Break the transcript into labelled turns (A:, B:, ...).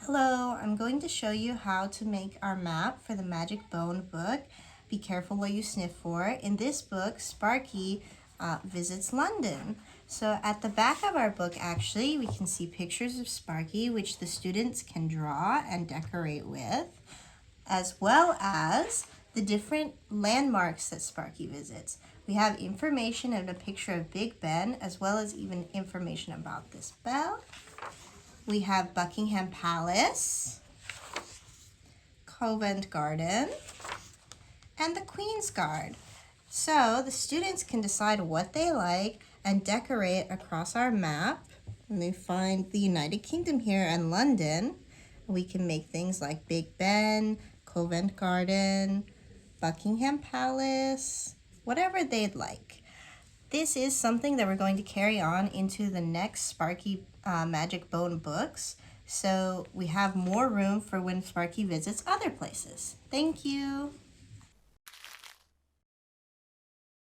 A: Hello, I'm going to show you how to make our map for the Magicbone book. Be careful what you sniff for. In this book, Sparky visits London. So at the back of our book, actually, we can see pictures of Sparky, which the students can draw and decorate with, as well as the different landmarks that Sparky visits. We have information and a picture of Big Ben, as well as even information about this bell. We have Buckingham Palace, Covent Garden, and the Queen's Guard. So the students can decide what they like and decorate across our map. And they find the United Kingdom here and London. We can make things like Big Ben, Covent Garden, Buckingham Palace, whatever they'd like. This is something that we're going to carry on into the next Sparky Magicbone books. So we have more room for when Sparky visits other places. Thank you.